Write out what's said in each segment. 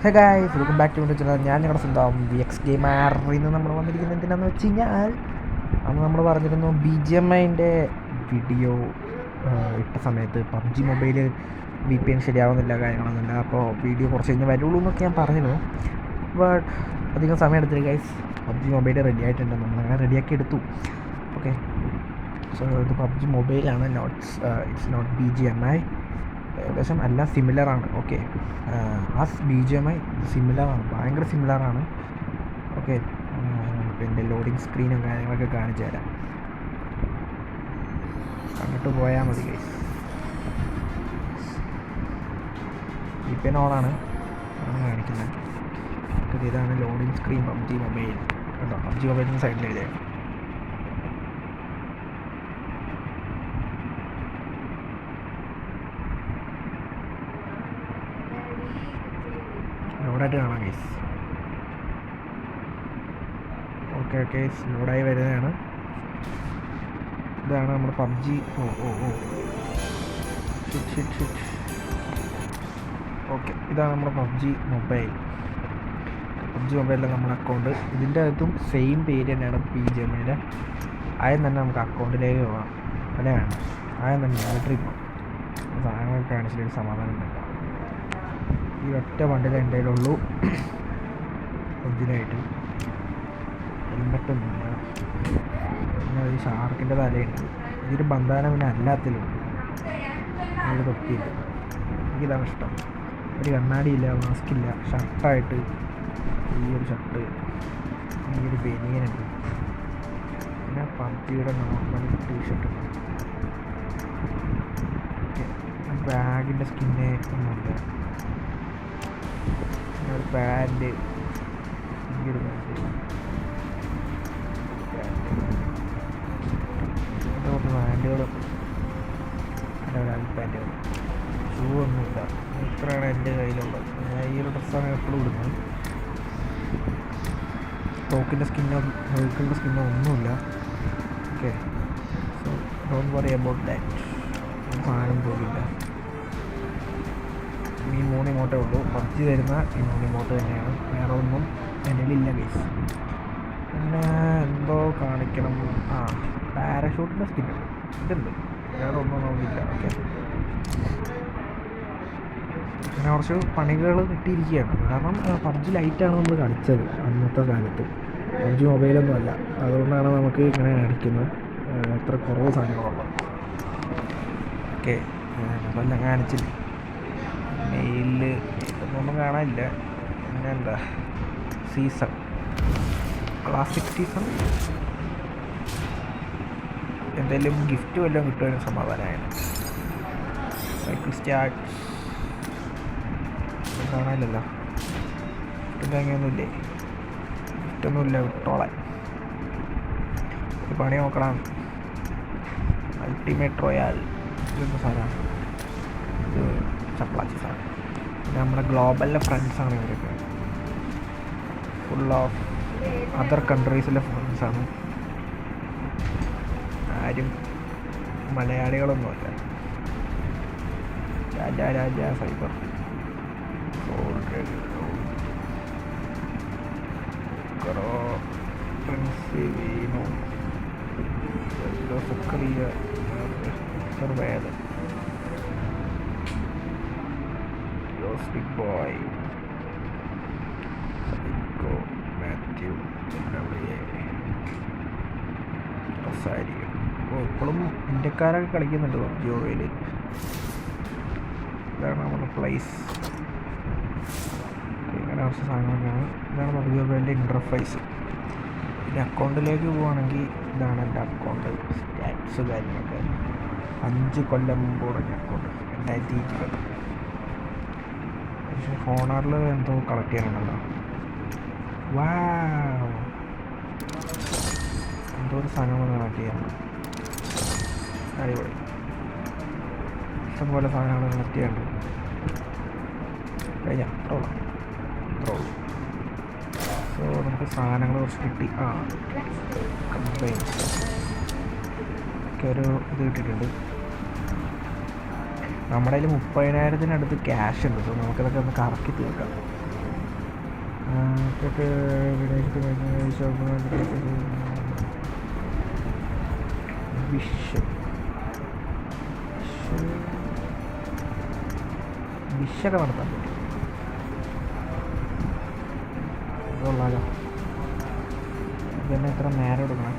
Hey guys, welcome back to channel. ഞാൻ നിങ്ങളുടെ സ്വന്തം VX ഗെയിമർ. ഇന്ന് നമ്മൾ വന്നിരിക്കുന്നത് എന്തിനാന്ന് വെച്ച് കഴിഞ്ഞാൽ, അന്ന് നമ്മൾ പറഞ്ഞിരുന്നു BGMIൻ്റെ വീഡിയോ ഇട്ട സമയത്ത് പബ്ജി മൊബൈൽ VPN ശരിയാവുന്നില്ല, കാര്യങ്ങളൊന്നുമില്ല. അപ്പോൾ വീഡിയോ കുറച്ച് കഴിഞ്ഞ് വരുള്ളൂ എന്നൊക്കെ ഞാൻ പറഞ്ഞിരുന്നു. ബട്ട് അധികം സമയം എടുത്തില്ല ഗൈസ്. പബ്ജി മൊബൈൽ റെഡി ആയിട്ടുണ്ട്, നമ്മളങ്ങനെ റെഡിയാക്കി എടുത്തു. ഓക്കെ, സോ ഇത് പബ്ജി മൊബൈലാണ്, ഇറ്റ്സ് നോട്ട് BGMI. ഏകദേശം എല്ലാം സിമിലറാണ്. ഓക്കെ, ആ BGMI സിമിലറാണ്, ഭയങ്കര സിമിലറാണ്. ഓക്കെ, പിന്നെ ലോഡിങ് സ്ക്രീനും കാര്യങ്ങളൊക്കെ കാണിച്ചു തരാം, കണ്ടിട്ട് പോയാൽ മതി ഗൈസ്. VPN ഓണാണ് കാണിക്കുന്നത്. ഇതാണ് ലോഡിങ് സ്ക്രീൻ പബ്ജി മൊബൈൽ. കേട്ടോ, പബ്ജി മൊബൈലിൻ്റെ സൈഡിൽ എഴുതിയാണ്. ലോഡായിട്ട് കാണാം ഗൈസ്. ഓക്കെ, ലോഡായി വരുന്നതാണ്. ഇതാണ് നമ്മുടെ പബ്ജി. ഓക്കെ, ഇതാണ് നമ്മുടെ പബ്ജി മൊബൈൽ. പബ്ജി മൊബൈലിലെ നമ്മുടെ അക്കൗണ്ട്. ഇതിൻ്റെ അകത്തും സെയിം പേര് തന്നെയാണ് BGMIയുടെ. ആദ്യം തന്നെ നമുക്ക് അക്കൗണ്ടിലേക്ക് പോകാം. അല്ലേ വേണം, ആദ്യം തന്നെ മിലിറ്ററി പോകാം. സാധനങ്ങളൊക്കെ കാണിച്ചിട്ടൊരു സമാധാനം ഉണ്ടല്ല. ഈ ഒറ്റ വണ്ടിയിൽ എൻ്റെ കയ്യിലുള്ളൂ ഒറിജിനായിട്ട്. ഹെൽമെറ്റൊന്നുമില്ല. പിന്നെ ഒരു ഷാർക്കിൻ്റെ തലയുണ്ട്. ഇതൊരു ബന്ധാന പിന്നെ അല്ലാത്തിലുണ്ട്. ഒരു തൊപ്പിയില്ല. എനിക്കിതാണ് ഇഷ്ടം. ഒരു കണ്ണാടിയില്ല, മാസ്കില്ല. ഷർട്ടായിട്ട് ഈ ഒരു ഷർട്ട്, ഈ ഒരു ബനിയനുണ്ട്. പിന്നെ പബ്ജിയുടെ നോർമൽ ടീഷർട്ട്. ബാഗിൻ്റെ സ്കിന്നെ ഒന്നുമില്ല. ഒരു പാൻറ്റ്, ഈ ഒരു പാൻറ്റ്, കുറച്ച് പാൻറ്റുകളും പാൻറ്റുകൾ. ഷൂ ഒന്നുമില്ല. ഇത്രയാണ് എൻ്റെ കയ്യിലുള്ളത്. ഞാൻ ഈ ഒരു ഡ്രസ്സാണ് എപ്പോഴും ഇടുന്നത്. തോക്കിൻ്റെ സ്കിന്നോ വെഹിക്കിളിൻ്റെ സ്കിന്നോ ഒന്നുമില്ല. Okay, so don't worry about that. സാധനം പോകില്ല. ഈ 3 ഇമോട്ടേ ഉള്ളൂ. പബ്ജി തരുന്ന ഈ 3 ഇമോട്ട് തന്നെയാണ്, വേറെ ഒന്നും എൻ്റെ ഇല്ല ഗൈസ്. പിന്നെ എന്തോ കാണിക്കണം. പാരഷൂട്ടിൻ്റെ സ്കിന്നുണ്ട്, ഇതുണ്ട്. വേറെ ഒന്നും നോക്കിയില്ല. ഓക്കെ, അങ്ങനെ കുറച്ച് പണികൾ കിട്ടിയിരിക്കുകയാണ്. കാരണം പബ്ജി ലൈറ്റാണ് നമ്മൾ കളിച്ചത് അന്നത്തെ കാലത്ത്. പബ്ജി മൊബൈലൊന്നും അല്ല, അതുകൊണ്ടാണ് നമുക്ക് ഇങ്ങനെ കാണിക്കുന്നത്. എത്ര കുറവ് സാധനങ്ങളുള്ളത്. ഓക്കെ, അതെല്ലാം കാണിച്ചില്ല. മെയിലിൽ ഒന്നും കാണാനില്ല. പിന്നെ എന്താ, സീസൺ, ക്ലാസിക് സീസൺ. എന്തെങ്കിലും ഗിഫ്റ്റ് വല്ലതും കിട്ടുമായിരുന്നു, സമാധാനമായിരുന്നു. സൈക്കിൾ സ്റ്റാർട്ട് കാണാനില്ലല്ലോ. പിന്നെ അങ്ങനെയൊന്നുമില്ലേ, ഗിഫ്റ്റൊന്നുമില്ല. വിട്ടോളാൻ ഒരു പണി നോക്കണം. അൾട്ടിമേറ്റ് റോയാൽ ഇതെന്താ സാധനമാണ്? ഇത് ചപ്ലാച്ചി സാധനം. പിന്നെ നമ്മുടെ ഗ്ലോബലിലെ ഫ്രണ്ട്സാണ് ഇവരൊക്കെ. ഫുൾ ഓഫ് അതർ കൺട്രീസിലെ ഫ്രണ്ട്സാണ്. ആരും മലയാളികളൊന്നുമല്ല. Raja cyber big boy, psycho, Mathew, Rosario. ഇപ്പോഴും ഇന്ത്യക്കാരൊക്കെ കളിക്കുന്നുണ്ട് പബ്ജി മൊബൈൽ. ഇതാണ് നമ്മുടെ പ്ലേസ്. ഇങ്ങനെ കുറച്ച് സാധനങ്ങളൊക്കെയാണ്. ഇതാണ് പബ്ജി മൊബൈലിൻ്റെ ഇൻ്റർഫേസ്. പിന്നെ അക്കൗണ്ടിലേക്ക് പോവുകയാണെങ്കിൽ ഇതാണ് എൻ്റെ അക്കൗണ്ട്. സ്റ്റാറ്റ്സ് കാര്യങ്ങളൊക്കെ 5 കൊല്ലം മുമ്പ് തുടങ്ങിയ അക്കൗണ്ട്, 2020. പക്ഷേ ഹോണറിൽ എന്തോ കളക്ട് ചെയ്യാനുണ്ടല്ലോ. എന്തോ ഒരു സാധനം കളക്ട് ചെയ്യാനുണ്ട്. അടിപൊളി, ഇഷ്ടംപോലെ സാധനങ്ങൾ കളക്ട് ചെയ്യാനുണ്ട്. കഴിഞ്ഞ അത്ര ഉള്ളൂ. സോ നമുക്ക് സാധനങ്ങൾ കുറച്ച് കിട്ടി. കമ്പൈൻ ഒക്കെ ഒരു ഇത് കിട്ടിയിട്ടുണ്ട്. നമ്മുടെ കയ്യിൽ 30,000-ത്തിനടുത്ത് ക്യാഷ് ഉണ്ട്. സോ നമുക്കിതൊക്കെ ഒന്ന് കറക്കി തീർക്കാം. വിഷൊക്കെ നടത്താൻ പറ്റും. അതുകൊള്ളാലോ. ഇതന്നെ എത്ര നേരം എടുക്കണം.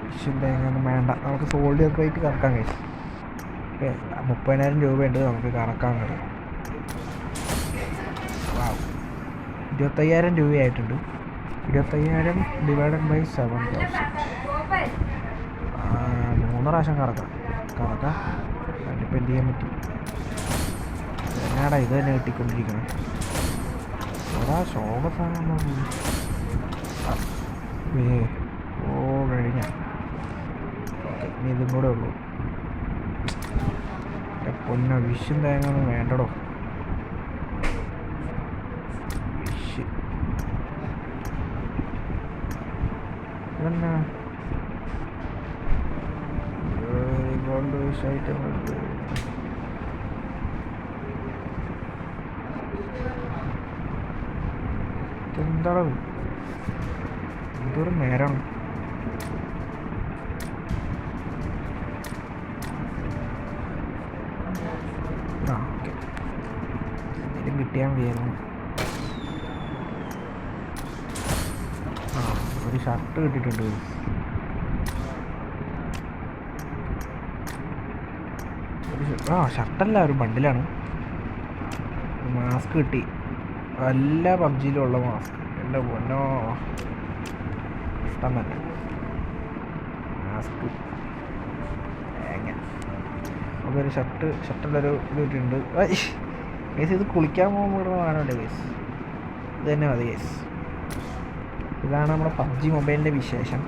വിഷ് തേങ്ങയൊന്നും വേണ്ട, നമുക്ക് സോൾഡിയർ റേറ്റ് കറക്കാൻ കഴിയും. 30,000 രൂപയുണ്ട് നമുക്ക് കറക്കാൻ കഴിയും. 25,000 രൂപയായിട്ടുണ്ട്. 25,000 ഡിവൈഡഡ് ബൈ 7,000. 3 പ്രാവശ്യം കറക്കാം. അതിനിപ്പോൾ എന്ത് ചെയ്യാൻ പറ്റും? എന്നാടാ ഇത് തന്നെ കിട്ടിക്കൊണ്ടിരിക്കണം. ശോഭ സാധനം കഴിഞ്ഞ ഇനി ഇതും കൂടെ ഉള്ളൂ. പൊന്ന വിഷും തേങ്ങ ഒന്നും വേണ്ടടോ. വിഷ് ഇതന്നെ ഗോൾഡ് വിഷായിട്ട് എന്താണോ എന്തൊരു നേരമാണ്. ഓക്കെ, എന്തെങ്കിലും കിട്ടിയാൽ മതിയായിരുന്നു. ഒരു ഷർട്ട് കിട്ടിയിട്ടുണ്ട്. ഷർട്ടല്ല, ഒരു ബണ്ടിലാണ്. മാസ്ക് കിട്ടി. എല്ലാ പബ്ജിയിലും ഉള്ള മാസ്ക്. എൻ്റെ പൊന്നോ, ഇഷ്ടം തന്നെ മാസ്ക്. നമുക്കൊരു ഷർട്ടിലൊരു ഇത് ഇട്ടിട്ടുണ്ട്. കേസ് ഇത് കുളിക്കാൻ പോകുമ്പോൾ കാണുമല്ലോ കേസ്. ഇത് തന്നെ മതി കേസ്. ഇതാണ് നമ്മുടെ പബ്ജി മൊബൈലിൻ്റെ വിശേഷം.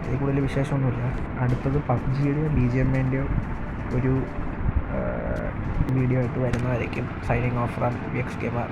ഇതിൽ കൂടുതൽ വിശേഷമൊന്നുമില്ല. അടുത്തത് പബ്ജിയുടെയോ BGMIൻ്റെയോ ഒരു വീഡിയോ ആയിട്ട് വരുന്നതായിരിക്കും. Signing off from VX Gamer.